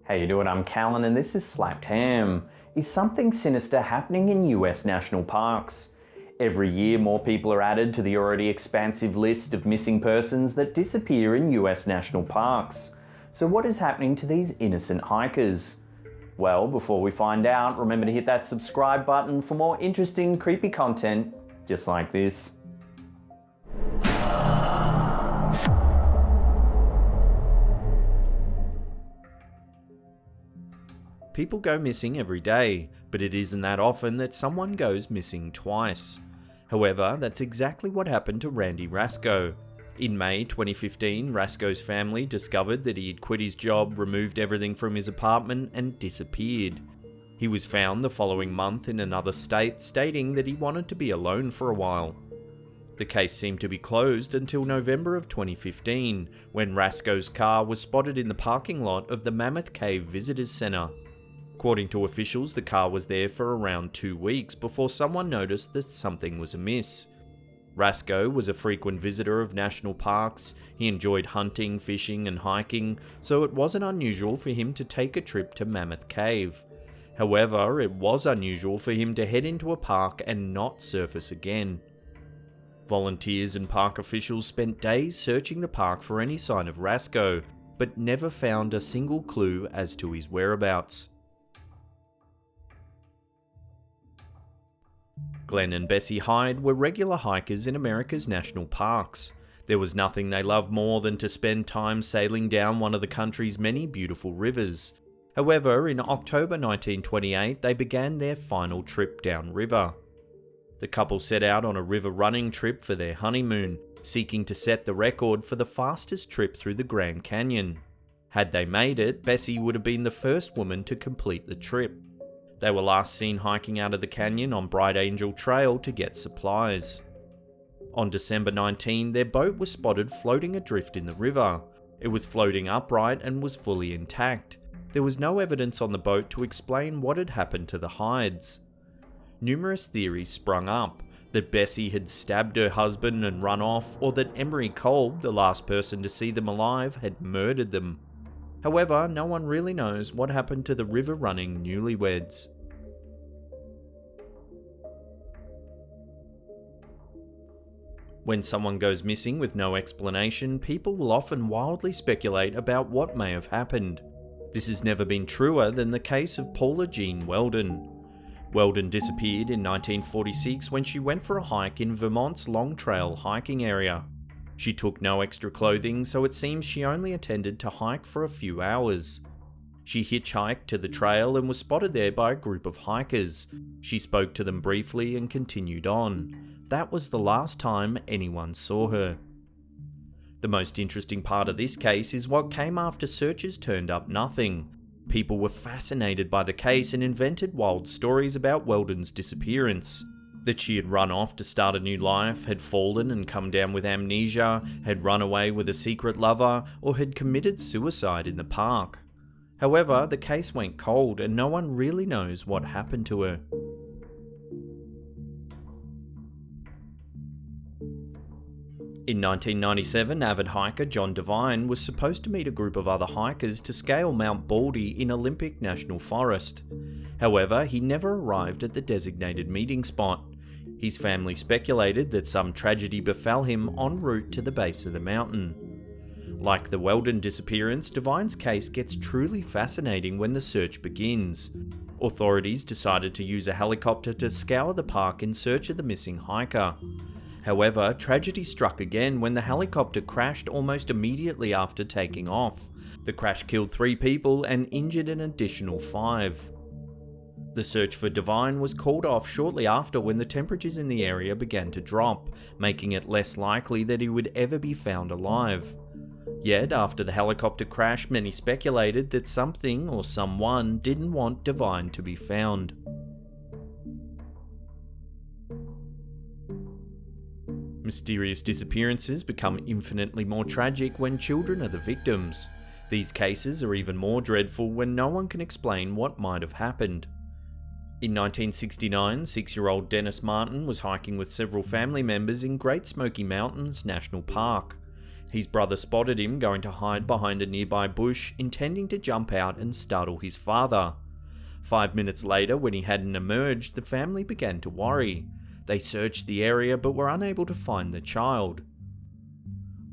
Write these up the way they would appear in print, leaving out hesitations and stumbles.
How you doing? I'm Callan and this is Slapped Ham. Is something sinister happening in US national parks? Every year more people are added to the already expansive list of missing persons that disappear in US national parks. So what is happening to these innocent hikers? Well, before we find out, remember to hit that subscribe button for more interesting, creepy content just like this. People go missing every day, but it isn't that often that someone goes missing twice. However, that's exactly what happened to Randy Rasco. In May 2015, Rasco's family discovered that he had quit his job, removed everything from his apartment, and disappeared. He was found the following month in another state, stating that he wanted to be alone for a while. The case seemed to be closed until November of 2015, when Rasco's car was spotted in the parking lot of the Mammoth Cave Visitors Center. According to officials, the car was there for around 2 weeks before someone noticed that something was amiss. Rasco was a frequent visitor of national parks. He enjoyed hunting, fishing, and hiking, so it wasn't unusual for him to take a trip to Mammoth Cave. However, it was unusual for him to head into a park and not surface again. Volunteers and park officials spent days searching the park for any sign of Rasco, but never found a single clue as to his whereabouts. Glenn and Bessie Hyde were regular hikers in America's national parks. There was nothing they loved more than to spend time sailing down one of the country's many beautiful rivers. However, in October 1928, they began their final trip downriver. The couple set out on a river running trip for their honeymoon, seeking to set the record for the fastest trip through the Grand Canyon. Had they made it, Bessie would have been the first woman to complete the trip. They were last seen hiking out of the canyon on Bright Angel Trail to get supplies. On December 19, their boat was spotted floating adrift in the river. It was floating upright and was fully intact. There was no evidence on the boat to explain what had happened to the hides. Numerous theories sprung up, that Bessie had stabbed her husband and run off, or that Emery Kolb, the last person to see them alive, had murdered them. However, no one really knows what happened to the river-running newlyweds. When someone goes missing with no explanation, people will often wildly speculate about what may have happened. This has never been truer than the case of Paula Jean Weldon. Weldon disappeared in 1946 when she went for a hike in Vermont's Long Trail hiking area. She took no extra clothing, so it seems she only intended to hike for a few hours. She hitchhiked to the trail and was spotted there by a group of hikers. She spoke to them briefly and continued on. That was the last time anyone saw her. The most interesting part of this case is what came after searches turned up nothing. People were fascinated by the case and invented wild stories about Weldon's disappearance. That she had run off to start a new life, had fallen and come down with amnesia, had run away with a secret lover, or had committed suicide in the park. However, the case went cold and no one really knows what happened to her. In 1997, avid hiker John Devine was supposed to meet a group of other hikers to scale Mount Baldy in Olympic National Forest. However, he never arrived at the designated meeting spot. His family speculated that some tragedy befell him en route to the base of the mountain. Like the Weldon disappearance, Devine's case gets truly fascinating when the search begins. Authorities decided to use a helicopter to scour the park in search of the missing hiker. However, tragedy struck again when the helicopter crashed almost immediately after taking off. The crash killed 3 people and injured an additional 5. The search for Devine was called off shortly after when the temperatures in the area began to drop, making it less likely that he would ever be found alive. Yet, after the helicopter crash, many speculated that something or someone didn't want Devine to be found. Mysterious disappearances become infinitely more tragic when children are the victims. These cases are even more dreadful when no one can explain what might have happened. In 1969, 6-year-old Dennis Martin was hiking with several family members in Great Smoky Mountains National Park. His brother spotted him going to hide behind a nearby bush, intending to jump out and startle his father. 5 minutes later, when he hadn't emerged, the family began to worry. They searched the area but were unable to find the child.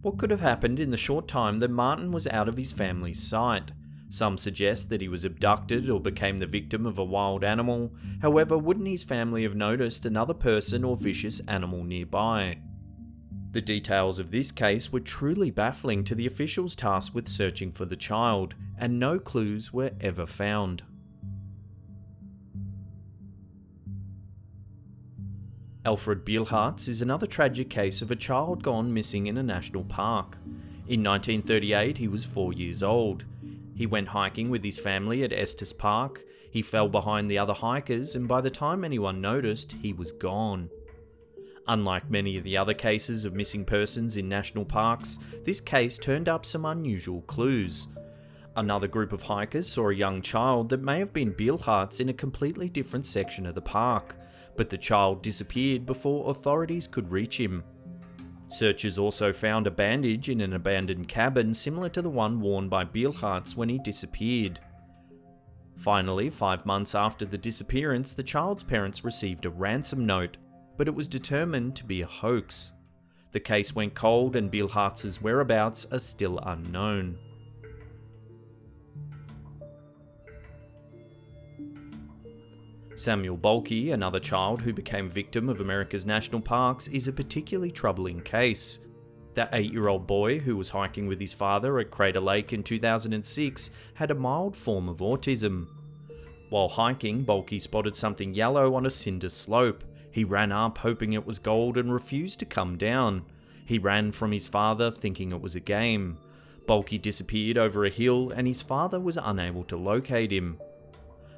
What could have happened in the short time that Martin was out of his family's sight? Some suggest that he was abducted or became the victim of a wild animal. However, wouldn't his family have noticed another person or vicious animal nearby? The details of this case were truly baffling to the officials tasked with searching for the child, and no clues were ever found. Alfred Beilharz is another tragic case of a child gone missing in a national park. In 1938, he was 4 years old. He went hiking with his family at Estes Park. He fell behind the other hikers, and by the time anyone noticed, he was gone. Unlike many of the other cases of missing persons in national parks, this case turned up some unusual clues. Another group of hikers saw a young child that may have been Beilharz in a completely different section of the park, but the child disappeared before authorities could reach him. Searchers also found a bandage in an abandoned cabin similar to the one worn by Beilharz when he disappeared. Finally, 5 months after the disappearance, the child's parents received a ransom note, but it was determined to be a hoax. The case went cold and Beilharz's whereabouts are still unknown. Samuel Balke, another child who became victim of America's national parks, is a particularly troubling case. That 8-year-old boy who was hiking with his father at Crater Lake in 2006 had a mild form of autism. While hiking, Balke spotted something yellow on a cinder slope. He ran up hoping it was gold and refused to come down. He ran from his father thinking it was a game. Balke disappeared over a hill and his father was unable to locate him.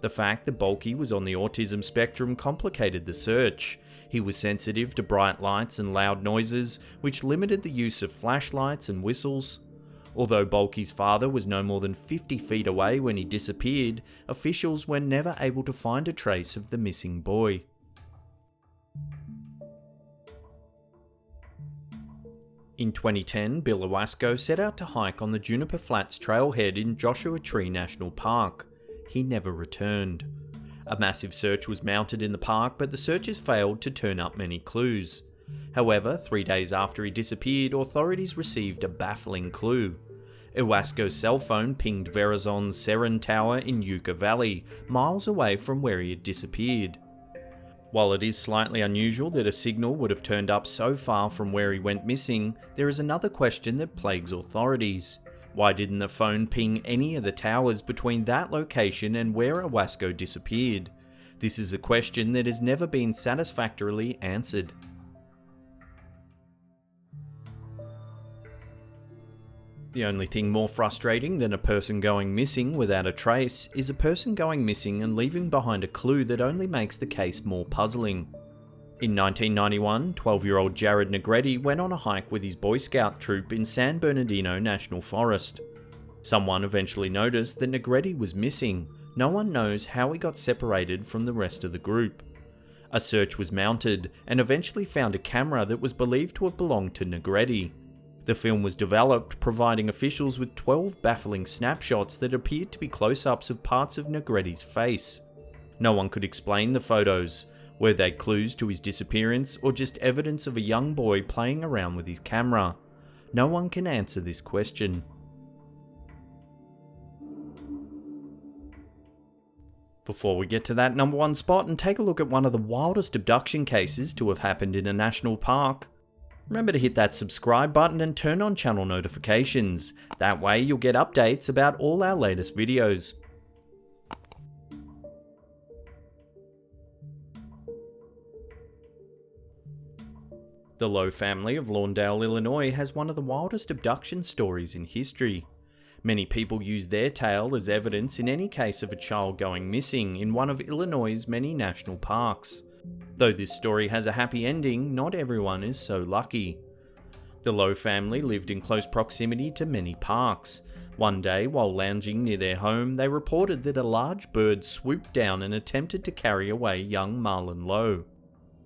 The fact that Balke was on the autism spectrum complicated the search. He was sensitive to bright lights and loud noises, which limited the use of flashlights and whistles. Although Balke's father was no more than 50 feet away when he disappeared, officials were never able to find a trace of the missing boy. In 2010, Bill Iwasco set out to hike on the Juniper Flats trailhead in Joshua Tree National Park. He never returned. A massive search was mounted in the park, but the searchers failed to turn up many clues. However, 3 days after he disappeared, authorities received a baffling clue. Iwasco's cell phone pinged Verizon's Seren Tower in Yucca Valley, miles away from where he had disappeared. While it is slightly unusual that a signal would have turned up so far from where he went missing, there is another question that plagues authorities. Why didn't the phone ping any of the towers between that location and where Iwasco disappeared? This is a question that has never been satisfactorily answered. The only thing more frustrating than a person going missing without a trace is a person going missing and leaving behind a clue that only makes the case more puzzling. In 1991, 12-year-old Jared Negretti went on a hike with his Boy Scout troop in San Bernardino National Forest. Someone eventually noticed that Negretti was missing. No one knows how he got separated from the rest of the group. A search was mounted and eventually found a camera that was believed to have belonged to Negretti. The film was developed, providing officials with 12 baffling snapshots that appeared to be close-ups of parts of Negretti's face. No one could explain the photos. Were they clues to his disappearance or just evidence of a young boy playing around with his camera? No one can answer this question. Before we get to that number one spot and take a look at one of the wildest abduction cases to have happened in a national park, remember to hit that subscribe button and turn on channel notifications. That way you'll get updates about all our latest videos. The Lowe family of Lawndale, Illinois has one of the wildest abduction stories in history. Many people use their tale as evidence in any case of a child going missing in one of Illinois' many national parks. Though this story has a happy ending, not everyone is so lucky. The Lowe family lived in close proximity to many parks. One day, while lounging near their home, they reported that a large bird swooped down and attempted to carry away young Marlon Lowe.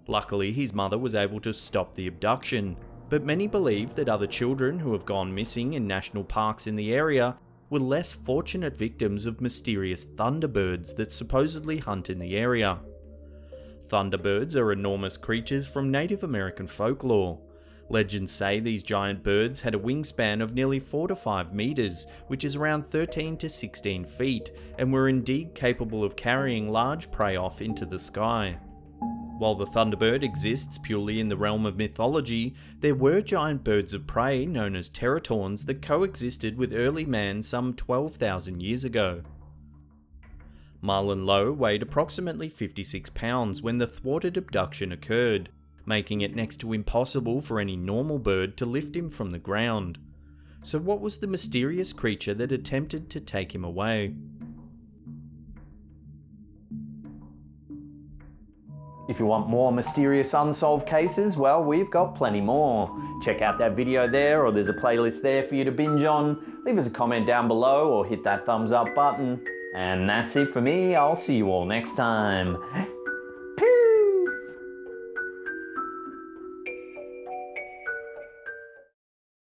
Luckily, his mother was able to stop the abduction. but many believe that other children who have gone missing in national parks in the area were less fortunate victims of mysterious thunderbirds that supposedly hunt in the area. Thunderbirds are enormous creatures from Native American folklore. Legends say these giant birds had a wingspan of nearly 4 to 5 meters, which is around 13 to 16 feet, and were indeed capable of carrying large prey off into the sky. While the thunderbird exists purely in the realm of mythology, there were giant birds of prey known as teratons that coexisted with early man some 12,000 years ago. Marlon Lowe weighed approximately 56 pounds when the thwarted abduction occurred, making it next to impossible for any normal bird to lift him from the ground. So what was the mysterious creature that attempted to take him away? If you want more mysterious unsolved cases, well, we've got plenty more. Check out that video there, or there's a playlist there for you to binge on. Leave us a comment down below or hit that thumbs up button. And that's it for me. I'll see you all next time.